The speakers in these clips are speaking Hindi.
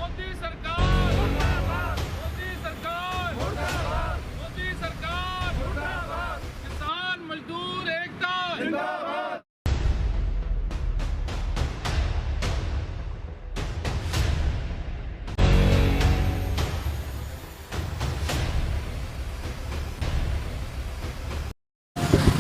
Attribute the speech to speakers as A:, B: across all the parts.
A: मोदी सरकार मुर्दाबाद, मोदी सरकार मुर्दाबाद, मोदी सरकार मुर्दाबाद, किसान मजदूर एकता जिंदाबाद।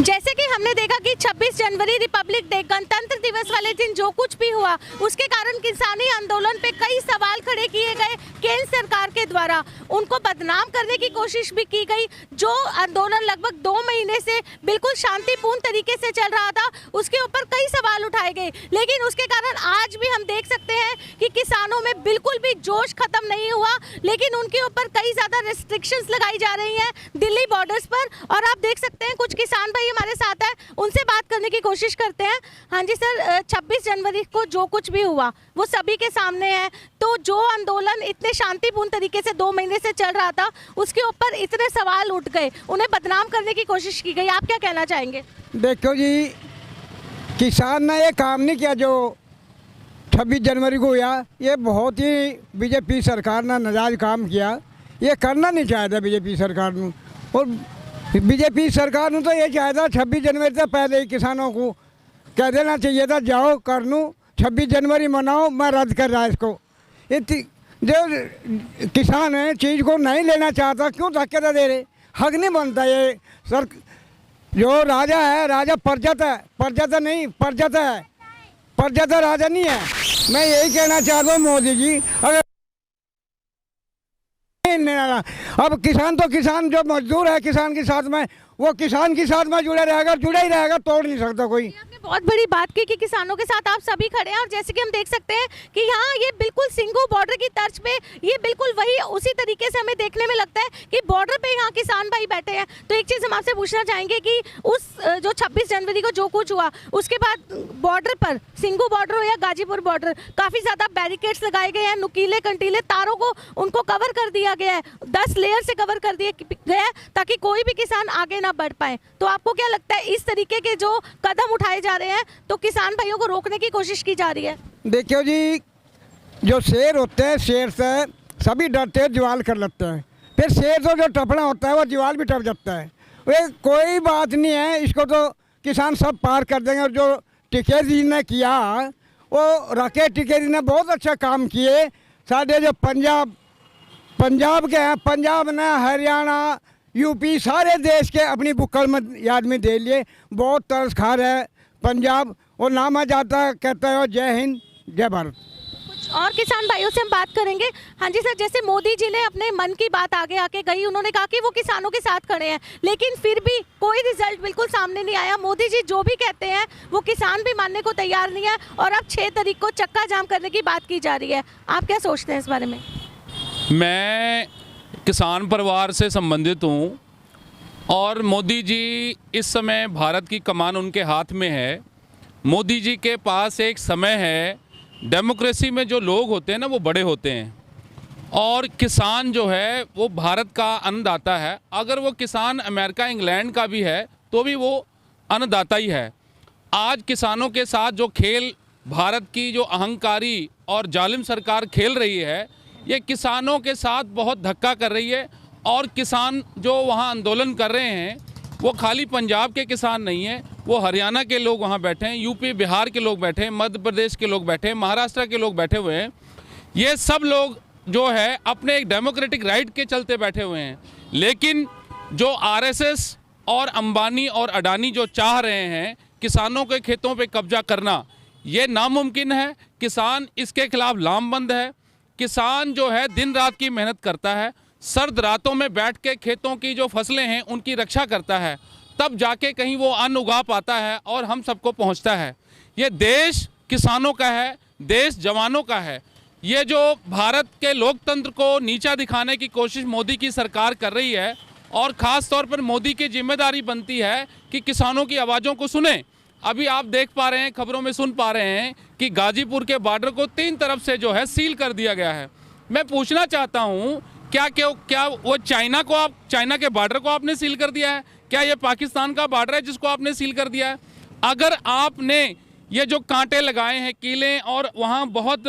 B: जैसे कि हमने देखा कि 26 जनवरी रिपब्लिक डे गणतंत्र दिवस वाले दिन जो कुछ भी हुआ उसके कारण किसानी आंदोलन पे कई सवाल खड़े किए गए केंद्र सरकार के द्वारा। उनको बदनाम करने की कोशिश भी की गई। जो आंदोलन लगभग 2 महीने से बिल्कुल शांतिपूर्ण तरीके से चल रहा था उसके ऊपर कई सवाल उठाए गए, लेकिन उसके कारण आज भी हम देख सकते हैं कि किसानों में बिल्कुल भी जोश खत्म नहीं हुआ, लेकिन उनके ऊपर कई ज़्यादा रेस्ट्रिक्शंस लगाई जा रही हैं दिल्ली बॉर्डर्स पर। और आप देख सकते हैं कुछ किसान भाई हमारे साथ है, उनसे बात करने की कोशिश करते हैं। हाँ जी सर, 26 जनवरी को जो कुछ भी हुआ वो सभी के सामने है, तो जो आंदोलन इतने शांतिपूर्ण तरीके से 2 महीने से चल रहा था उसके ऊपर इतने सवाल उठ गए, उन्हें बदनाम करने की कोशिश की गई, आप क्या कहना चाहेंगे?
C: देखो जी, किसान ने ये काम नहीं किया जो 26 जनवरी को हुआ। ये बहुत ही बीजेपी सरकार ने नाजायज काम किया। ये करना नहीं चाहता बीजेपी सरकार ने, और बीजेपी सरकार ने तो ये चाहता 26 जनवरी से पहले ही किसानों को कह देना चाहिए था, जाओ कर लूँ 26 जनवरी मनाओ, मैं रद्द कर रहा इसको। ये जो किसान है चीज़ को नहीं लेना चाहता, क्यों धक्के दे रहे? हक नहीं बनता। ये सर जो राजा है, राजा परजत है, परजत नहीं परजत है, परजत राजा नहीं है। मैं यही कहना चाहता हूँ मोदी जी, अगर अब किसान तो किसान जो मजदूर है किसान के साथ में, वो किसान के साथ में जुड़ा रहेगा, जुड़ा ही रहेगा, तोड़ नहीं सकता कोई।
B: आपने बहुत बड़ी बात की कि किसानों के साथ आप सभी खड़े हैं, और जैसे कि हम देख सकते हैं कि यहाँ ये बिल्कुल सिंघू बॉर्डर की तर्ज पे ये बिल्कुल वही उसी तरीके से हमें देखने में लगता है कि बॉर्डर पे यहाँ किसान भाई बैठे हैं। तो एक चीज़ हम आपसे पूछना चाहेंगे कि उस जो 26 जनवरी को जो कुछ हुआ उसके बाद बॉर्डर पर सिंघू बॉर्डर हो या गाजीपुर बॉर्डर, काफ़ी ज़्यादा बैरिकेड्स लगाए गए हैं, नुकीले कंटीले तारों को उनको कवर कर दिया गया है, 10 लेयर से कवर कर दिया गया है ताकि कोई भी किसान आगे ना बढ़ पाए। तो आपको क्या लगता है इस तरीके के जो कदम उठाए जा रहे हैं तो किसान भाइयों को रोकने की कोशिश की जा रही है?
C: देखियो जी, जो शेर होते हैं शेर से सभी डरते हैं, ज्वाल कर लेते हैं। फिर शेर तो जो टपड़ा होता है वो ज्वाल भी टप जाता है। वे कोई बात नहीं है, इसको तो किसान सब पार कर देंगे। और जो टिकेत जी ने किया वो राकेश टिकेत जी ने बहुत अच्छा काम किए। साढ़े जो पंजाब के हैं, पंजाब ने हरियाणा यूपी सारे देश के अपनी बुक्कल में याद में दे लिए। बहुत तरस खा रहा है पंजाब, और नामा जाता है, कहता है जय हिंद जय भारत।
B: कुछ और किसान भाइयों से हम बात करेंगे। हाँ जी सर, जैसे मोदी जी ने अपने मन की बात आगे आके कही, उन्होंने कहा कि वो किसानों के साथ खड़े हैं, लेकिन फिर भी कोई रिजल्ट बिल्कुल सामने नहीं आया। मोदी जी जो भी कहते हैं वो किसान भी मानने को तैयार नहीं है, और अब 6 तारीख को चक्का जाम करने की बात की जा रही है। आप क्या सोचते हैं इस बारे में?
A: मैं किसान परिवार से संबंधित हूँ, और मोदी जी इस समय भारत की कमान उनके हाथ में है। मोदी जी के पास एक समय है, डेमोक्रेसी में जो लोग होते हैं ना वो बड़े होते हैं, और किसान जो है वो भारत का अन्नदाता है। अगर वो किसान अमेरिका इंग्लैंड का भी है तो भी वो अन्नदाता ही है। आज किसानों के साथ जो खेल भारत की जो अहंकारी और जालिम सरकार खेल रही है, ये किसानों के साथ बहुत धक्का कर रही है। और किसान जो वहाँ आंदोलन कर रहे हैं वो खाली पंजाब के किसान नहीं हैं, वो हरियाणा के लोग वहाँ बैठे हैं, यूपी बिहार के लोग बैठे हैं, मध्य प्रदेश के लोग बैठे हैं, महाराष्ट्र के लोग बैठे हुए हैं। ये सब लोग जो है अपने एक डेमोक्रेटिक राइट के चलते बैठे हुए हैं। लेकिन जो आरएसएस और अंबानी और अडानी जो चाह रहे हैं किसानों के खेतों पे कब्जा करना, ये नामुमकिन है। किसान इसके खिलाफ लामबंद है। किसान जो है दिन रात की मेहनत करता है, सर्द रातों में बैठ के खेतों की जो फसलें हैं उनकी रक्षा करता है, तब जाके कहीं वो अन्न उगा पाता है और हम सबको पहुंचता है। ये देश किसानों का है, देश जवानों का है। ये जो भारत के लोकतंत्र को नीचा दिखाने की कोशिश मोदी की सरकार कर रही है, और ख़ास तौर पर मोदी की जिम्मेदारी बनती है कि किसानों की आवाज़ों को सुने। अभी आप देख पा रहे हैं, खबरों में सुन पा रहे हैं कि गाजीपुर के बॉर्डर को 3 तरफ से जो है सील कर दिया गया है। मैं पूछना चाहता हूं, क्या वो चाइना के बॉर्डर को आपने सील कर दिया है? क्या ये पाकिस्तान का बॉर्डर है जिसको आपने सील कर दिया है? अगर आपने ये जो कांटे लगाए हैं, कीले, और वहाँ बहुत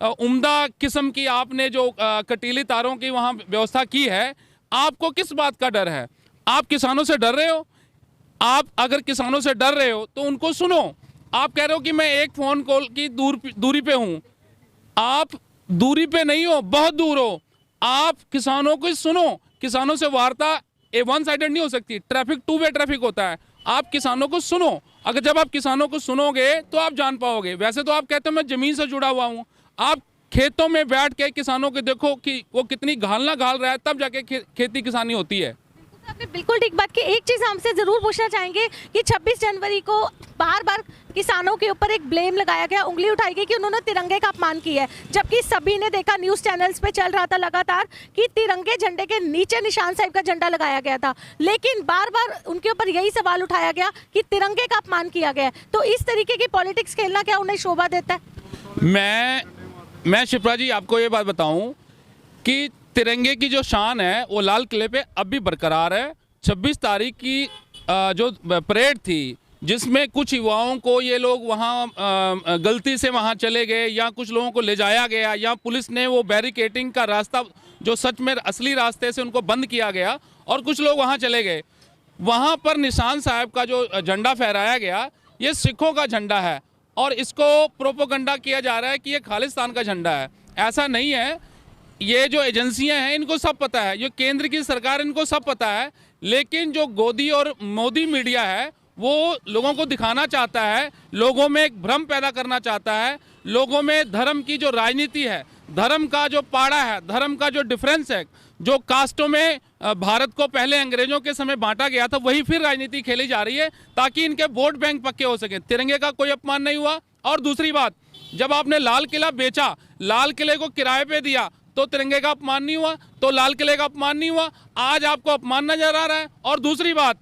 A: उम्दा किस्म की आपने जो कटीली तारों की वहाँ व्यवस्था की है, आपको किस बात का डर है? आप किसानों से डर रहे हो? आप अगर किसानों से डर रहे हो तो उनको सुनो। आप कह रहे हो कि मैं एक फ़ोन कॉल की दूरी पे हूँ। आप दूरी पे नहीं हो, बहुत दूर हो। आप किसानों को सुनो। किसानों से वार्ता वन साइडेड नहीं हो सकती। ट्रैफिक टू वे ट्रैफिक होता है। आप किसानों को सुनो। अगर जब आप किसानों को सुनोगे तो आप जान पाओगे। वैसे तो आप कहते हो मैं ज़मीन से जुड़ा हुआ हूँ। आप खेतों में बैठ के किसानों को देखो कि वो कितनी घालना घाल रहा है, तब जाके खेती किसानी होती है।
B: आपने बिल्कुल ठीक बात की। एक चीज़ हमसे ज़रूर पूछना चाहेंगे कि 26 जनवरी को बार बार किसानों के ऊपर एक ब्लेम लगाया गया, उंगली उठाई गई कि उन्होंने तिरंगे का अपमान किया है, जबकि सभी ने देखा, न्यूज़ चैनल्स पे चल रहा था लगातार कि तिरंगे झंडे के नीचे निशान साहिब का झंडा लगाया गया था, लेकिन बार बार उनके ऊपर यही सवाल उठाया गया कि तिरंगे का अपमान किया गया है। तो इस तरीके की पॉलिटिक्स खेलना क्या उन्हें शोभा देता है?
A: मैं शिप्रा जी आपको ये बात बताऊं कि तिरंगे की जो शान है वो लाल किले पे अब भी बरकरार है। 26 तारीख की जो परेड थी, जिसमें कुछ युवाओं को ये लोग वहाँ गलती से वहाँ चले गए, या कुछ लोगों को ले जाया गया, या पुलिस ने वो बैरिकेटिंग का रास्ता जो सच में असली रास्ते से उनको बंद किया गया और कुछ लोग वहाँ चले गए। वहाँ पर निशान साहब का जो झंडा फहराया गया, ये सिखों का झंडा है और इसको प्रोपोगंडा किया जा रहा है कि ये खालिस्तान का झंडा है। ऐसा नहीं है। ये जो एजेंसियां हैं इनको सब पता है, ये केंद्र की सरकार इनको सब पता है, लेकिन जो गोदी और मोदी मीडिया है वो लोगों को दिखाना चाहता है, लोगों में एक भ्रम पैदा करना चाहता है, लोगों में धर्म की जो राजनीति है, धर्म का जो पाड़ा है, धर्म का जो डिफरेंस है, जो कास्टों में भारत को पहले अंग्रेजों के समय बांटा गया था, वही फिर राजनीति खेली जा रही है ताकि इनके वोट बैंक पक्के हो सके। तिरंगे का कोई अपमान नहीं हुआ। और दूसरी बात, जब आपने लाल किला बेचा, लाल किले को किराए पे दिया, तो तिरंगे का अपमान नहीं हुआ, तो लाल किले का अपमान नहीं हुआ। आज आपको अपमान नजर आ रहा है। और दूसरी बात,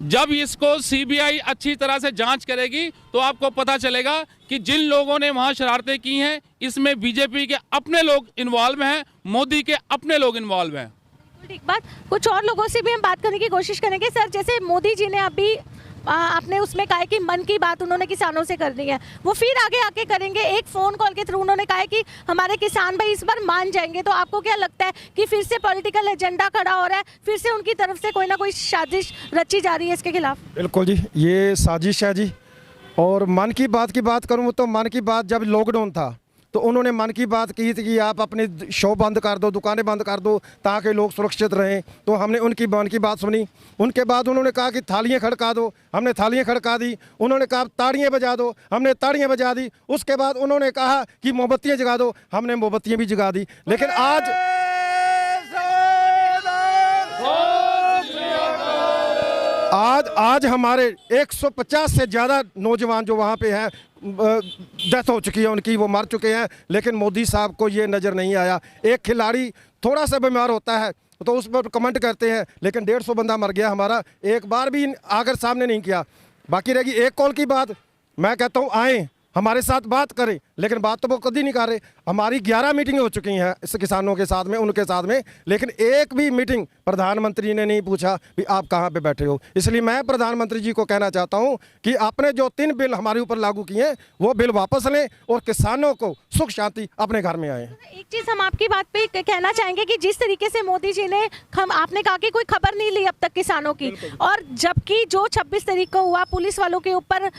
A: जब इसको सीबीआई अच्छी तरह से जांच करेगी तो आपको पता चलेगा कि जिन लोगों ने वहां शरारतें की हैं, इसमें बीजेपी के अपने लोग इन्वॉल्व हैं, मोदी के अपने लोग इन्वॉल्व हैं।
B: ठीक बात। कुछ और लोगों से भी हम बात करने की कोशिश करेंगे। सर, जैसे मोदी जी ने अभी आपने उसमें कहा कि मन की बात उन्होंने किसानों से करनी है, वो फिर आगे आके करेंगे। एक फ़ोन कॉल के थ्रू उन्होंने कहा है कि हमारे किसान भाई इस बार मान जाएंगे। तो आपको क्या लगता है कि फिर से पॉलिटिकल एजेंडा खड़ा हो रहा है, फिर से उनकी तरफ से कोई ना कोई साजिश रची जा रही है इसके खिलाफ?
D: बिल्कुल जी, ये साजिश है जी। और मन की बात करूँ तो मन की बात जब लॉकडाउन था तो उन्होंने मन की बात की थी कि आप अपने शॉप बंद कर दो, दुकानें बंद कर दो ताकि लोग सुरक्षित रहें। तो हमने उनकी मन की बात सुनी। उनके बाद उन्होंने कहा कि थालियां खड़का दो, हमने थालियां खड़का दी। उन्होंने कहा ताड़ियां बजा दो, हमने ताड़ियां बजा दी। उसके बाद उन्होंने कहा कि मोमबत्तियां जगा दो, हमने मोमबत्तियां भी जगा दी। लेकिन आज हमारे 150 से ज़्यादा नौजवान जो वहाँ पे हैं, डेथ हो चुकी है उनकी, वो मर चुके हैं। लेकिन मोदी साहब को ये नज़र नहीं आया। एक खिलाड़ी थोड़ा सा बीमार होता है तो उस पर कमेंट करते हैं, लेकिन 150 बंदा मर गया हमारा, एक बार भी आकर सामने नहीं किया। बाकी रहेगी एक कॉल की बात। मैं कहता हूँ आएँ, हमारे साथ बात करें, लेकिन बात तो वो कभी नहीं कर रहे। हमारी 11 मीटिंगें हो चुकी हैं इस किसानों के साथ में, उनके साथ में, लेकिन एक भी मीटिंग प्रधानमंत्री ने नहीं पूछा कि आप कहाँ पे बैठे हो। इसलिए मैं प्रधानमंत्री जी को कहना चाहता हूँ कि आपने जो 3 बिल हमारे ऊपर लागू किए हैं वो बिल वापस लें और किसानों को सुख शांति अपने घर में आए।
B: एक चीज़ हम आपकी बात पे कहना चाहेंगे कि जिस तरीके से मोदी जी ने आपने कहा कि कोई खबर नहीं ली अब तक किसानों की, और जबकि जो 26 तारीख को हुआ, पुलिस वालों के ऊपर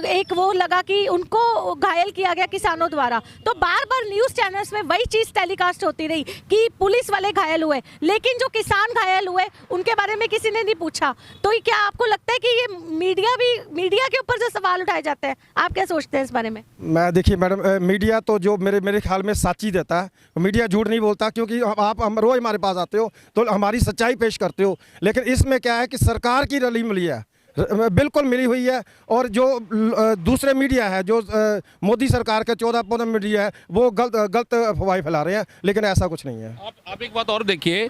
B: एक वो लगा कि उनको घायल किया गया किसानों द्वारा, तो बार बार न्यूज़ चैनल्स में वही चीज़ टेलीकास्ट होती रही कि पुलिस वाले घायल हुए, लेकिन जो किसान घायल हुए उनके बारे में किसी ने नहीं पूछा। तो क्या आपको लगता है कि ये मीडिया के ऊपर जो सवाल उठाए जाते हैं, आप क्या सोचते हैं इस बारे में?
D: मैं देखिए मैडम, मीडिया तो जो मेरे ख्याल में सच ही देता है। मीडिया झूठ नहीं बोलता, क्योंकि हम रोज़ हमारे पास आते हो तो हमारी सच्चाई पेश करते हो। लेकिन इसमें क्या है कि सरकार की रली मिली है, बिल्कुल मिली हुई है। और जो दूसरे मीडिया है, जो मोदी सरकार के 14 मीडिया है, वो गलत अफवाहें फैला रहे हैं, लेकिन ऐसा कुछ नहीं है।
A: आप एक बात और देखिए,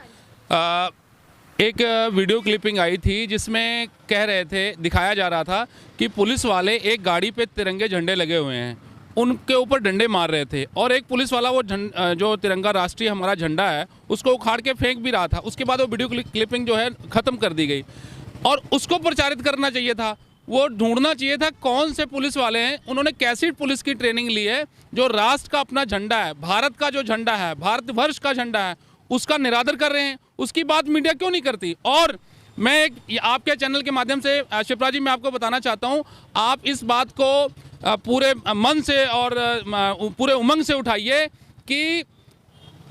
A: एक वीडियो क्लिपिंग आई थी जिसमें कह रहे थे, दिखाया जा रहा था कि पुलिस वाले एक गाड़ी पे तिरंगे झंडे लगे हुए हैं, उनके ऊपर डंडे मार रहे थे, और एक पुलिस वाला वो जो तिरंगा राष्ट्रीय हमारा झंडा है उसको उखाड़ के फेंक भी रहा था। उसके बाद वो वीडियो क्लिपिंग जो है ख़त्म कर दी गई, और उसको प्रचारित करना चाहिए था। वो ढूंढना चाहिए था कौन से पुलिस वाले हैं, उन्होंने कैसी पुलिस की ट्रेनिंग ली है जो राष्ट्र का अपना झंडा है, भारत का जो झंडा है, भारतवर्ष का झंडा है, उसका निरादर कर रहे हैं। उसकी बात मीडिया क्यों नहीं करती? और मैं आपके चैनल के माध्यम से शिप्रा जी मैं आपको बताना चाहता हूं, आप इस बात को पूरे मन से और पूरे उमंग से उठाइए कि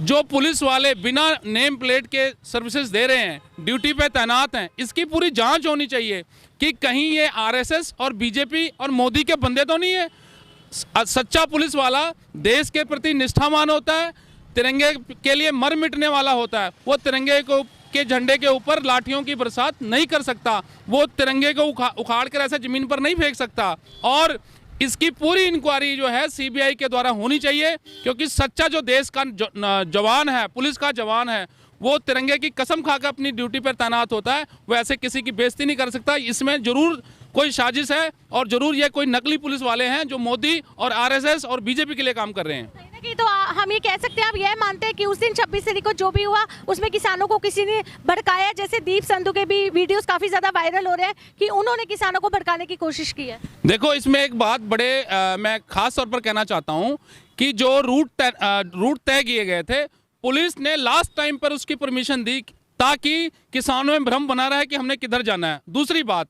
A: जो पुलिस वाले बिना नेम प्लेट के सर्विसेज दे रहे हैं, ड्यूटी पे तैनात हैं, इसकी पूरी जांच होनी चाहिए कि कहीं ये आरएसएस और बीजेपी और मोदी के बंदे तो नहीं है। सच्चा पुलिस वाला देश के प्रति निष्ठावान होता है, तिरंगे के लिए मर मिटने वाला होता है। वो तिरंगे को के झंडे के ऊपर लाठियों की बरसात नहीं कर सकता, वो तिरंगे को उखाड़ कर ऐसे ज़मीन पर नहीं फेंक सकता। और इसकी पूरी इंक्वायरी जो है सीबीआई के द्वारा होनी चाहिए, क्योंकि सच्चा जो देश का जवान है, पुलिस का जवान है, वो तिरंगे की कसम खाकर अपनी ड्यूटी पर तैनात होता है, वो ऐसे किसी की बेइज्जती नहीं कर सकता। इसमें जरूर कोई साजिश है और जरूर ये कोई नकली पुलिस वाले हैं जो मोदी और आरएसएस और बीजेपी के लिए काम कर रहे हैं।
B: तो हम ये कह सकते हैं, आप यह मानते हैं कि उस दिन 26 तारीख को जो भी हुआ उसमें किसानों को किसी ने भड़काया, जैसे दीप संधू के भी वीडियोस काफी ज्यादा वायरल हो रहे हैं कि उन्होंने किसानों को भड़काने की कोशिश की है?
A: देखो, इसमें एक बात मैं खास तौर पर कहना चाहता हूं कि जो रूट तय किए गए थे, पुलिस ने लास्ट टाइम पर उसकी परमिशन दी ताकि किसानों में भ्रम बना रहा है कि हमने किधर जाना है। दूसरी बात,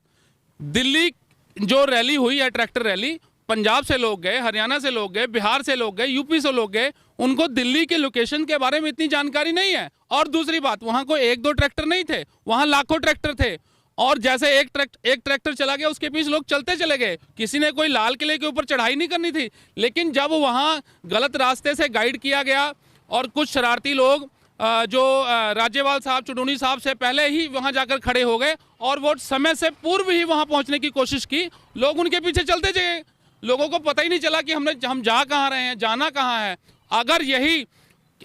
A: दिल्ली जो रैली हुई है, ट्रैक्टर रैली, पंजाब से लोग गए, हरियाणा से लोग गए, बिहार से लोग गए, यूपी से लोग गए, उनको दिल्ली के लोकेशन के बारे में इतनी जानकारी नहीं है। और दूसरी बात, वहां कोई एक दो ट्रैक्टर नहीं थे, वहां लाखों ट्रैक्टर थे। और जैसे एक ट्रैक्टर चला गया, उसके पीछे लोग चलते चले गए। किसी ने कोई लाल किले के ऊपर चढ़ाई नहीं करनी थी, लेकिन जब वहां गलत रास्ते से गाइड किया गया और कुछ शरारती लोग जो राज्यपाल साहब, चुनौनी साहब से पहले ही वहां जाकर खड़े हो गए और वो समय से पूर्व ही वहां पहुंचने की कोशिश की, लोग उनके पीछे चलते गए। लोगों को पता ही नहीं चला कि हम जा कहाँ रहे हैं, जाना कहाँ है। अगर यही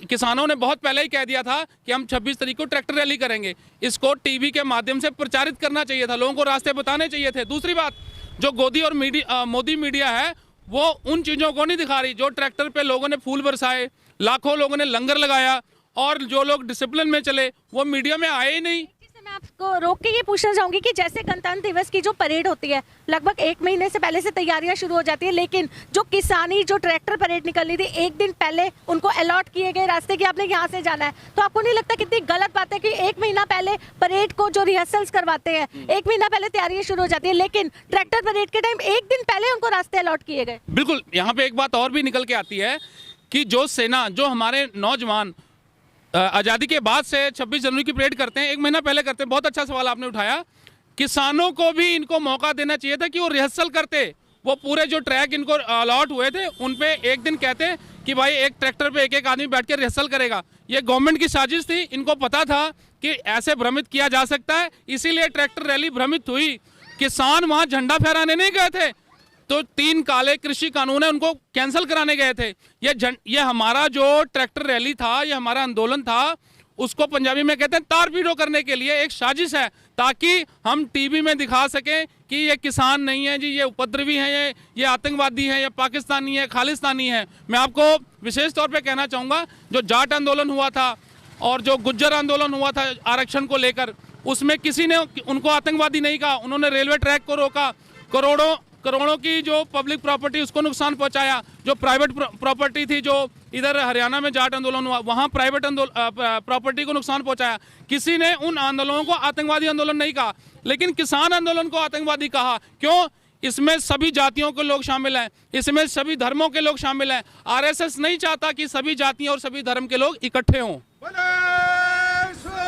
A: किसानों ने बहुत पहले ही कह दिया था कि हम 26 तारीख को ट्रैक्टर रैली करेंगे, इसको टीवी के माध्यम से प्रचारित करना चाहिए था, लोगों को रास्ते बताने चाहिए थे। दूसरी बात, जो गोदी और मोदी मीडिया है वो उन चीज़ों को नहीं दिखा रही। जो ट्रैक्टर पे लोगों ने फूल बरसाए, लाखों लोगों ने लंगर लगाया और जो लोग डिसिप्लिन में चले, वो मीडिया में आए ही नहीं।
B: मैं आपको रोक के ये पूछना चाहूंगी कि जैसे गणतंत्र दिवस की जो परेड होती है, लगभग 1 महीने से पहले से तैयारियां शुरू हो जाती है, लेकिन जो किसानी जो ट्रैक्टर परेड निकलनी थी, 1 दिन पहले उनको अलॉट किए गए रास्ते कि आपने यहाँ से जाना है। तो आपको नहीं लगता कितनी गलत बात है कि 1 महीना पहले परेड को जो रिहर्सल्स करवाते हैं, 1 महीना पहले तैयारियां शुरू हो जाती है, लेकिन ट्रैक्टर परेड के टाइम 1 दिन पहले उनको रास्ते अलॉट किए गए?
A: बिल्कुल, यहाँ पे एक बात और भी निकल के आती है कि जो सेना, जो हमारे नौजवान आज़ादी के बाद से 26 जनवरी की परेड करते हैं, 1 महीना पहले करते हैं। बहुत अच्छा सवाल आपने उठाया। किसानों को भी इनको मौका देना चाहिए था कि वो रिहर्सल करते। वो पूरे जो ट्रैक इनको अलॉट हुए थे उन पे 1 दिन कहते कि भाई एक ट्रैक्टर पे एक आदमी बैठ के रिहर्सल करेगा। ये गवर्नमेंट की साजिश थी, इनको पता था कि ऐसे भ्रमित किया जा सकता है, इसीलिए ट्रैक्टर रैली भ्रमित हुई। किसान वहाँ झंडा फहराने नहीं गए थे, तो 3 काले कृषि कानून है उनको कैंसिल कराने गए थे। ये हमारा जो ट्रैक्टर रैली था, ये हमारा आंदोलन था, उसको पंजाबी में कहते हैं तारपीड़ो करने के लिए एक साजिश है, ताकि हम टीवी में दिखा सकें कि ये किसान नहीं है जी, ये उपद्रवी हैं, ये आतंकवादी हैं, ये पाकिस्तानी है, खालिस्तानी है। मैं आपको विशेष तौर पे कहना चाहूँगा, जो जाट आंदोलन हुआ था और जो गुज्जर आंदोलन हुआ था आरक्षण को लेकर, उसमें किसी ने उनको आतंकवादी नहीं कहा। उन्होंने रेलवे ट्रैक को रोका, करोड़ों की जो पब्लिक प्रॉपर्टी उसको नुकसान पहुंचाया। जो प्राइवेट प्रॉपर्टी थी, जो इधर हरियाणा में जाट आंदोलन हुआ, वहां प्राइवेट प्रॉपर्टी को नुकसान पहुंचाया। किसी ने उन आंदोलनों को आतंकवादी आंदोलन नहीं कहा, लेकिन किसान आंदोलन को आतंकवादी कहा। क्यों? इसमें सभी जातियों के लोग शामिल हैं, इसमें सभी धर्मों के लोग शामिल हैं। आरएसएस नहीं चाहता कि सभी जातियों और सभी धर्म के लोग इकट्ठे हों।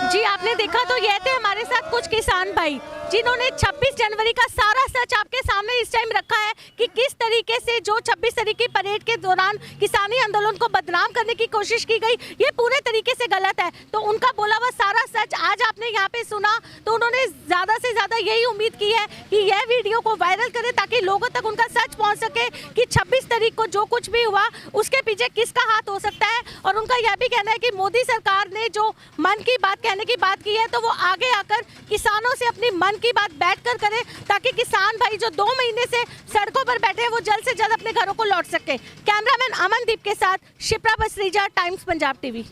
B: जी, आपने देखा तो ये थे हमारे साथ कुछ किसान भाई जिन्होंने 26 जनवरी का सारा सच आपके सामने इस टाइम रखा है कि किस तरीके से जो 26 तारीख की परेड के दौरान किसानी आंदोलन को बदनाम करने की कोशिश की गई, ये पूरे तरीके से गलत है। तो उनका बोला हुआ सारा सच आज आपने यहाँ पे सुना, तो उन्होंने ज़्यादा से ज़्यादा यही उम्मीद की है कि यह वीडियो को वायरल करे ताकि लोगों तक उनका सच पहुँच सके कि 26 तारीख को जो कुछ भी हुआ उसके पीछे किसका हाथ हो सकता है। और उनका यह भी कहना है कि मोदी सरकार ने जो मन की बात कहने की बात की है, तो वो आगे आकर किसानों से अपनी मन की बात बैठकर करें, ताकि किसान भाई जो 2 महीने से सड़कों पर बैठे हैं वो जल्द से जल्द अपने घरों को लौट सके। कैमरामैन अमनदीप के साथ शिप्रा बसरीजा, टाइम्स पंजाब टीवी।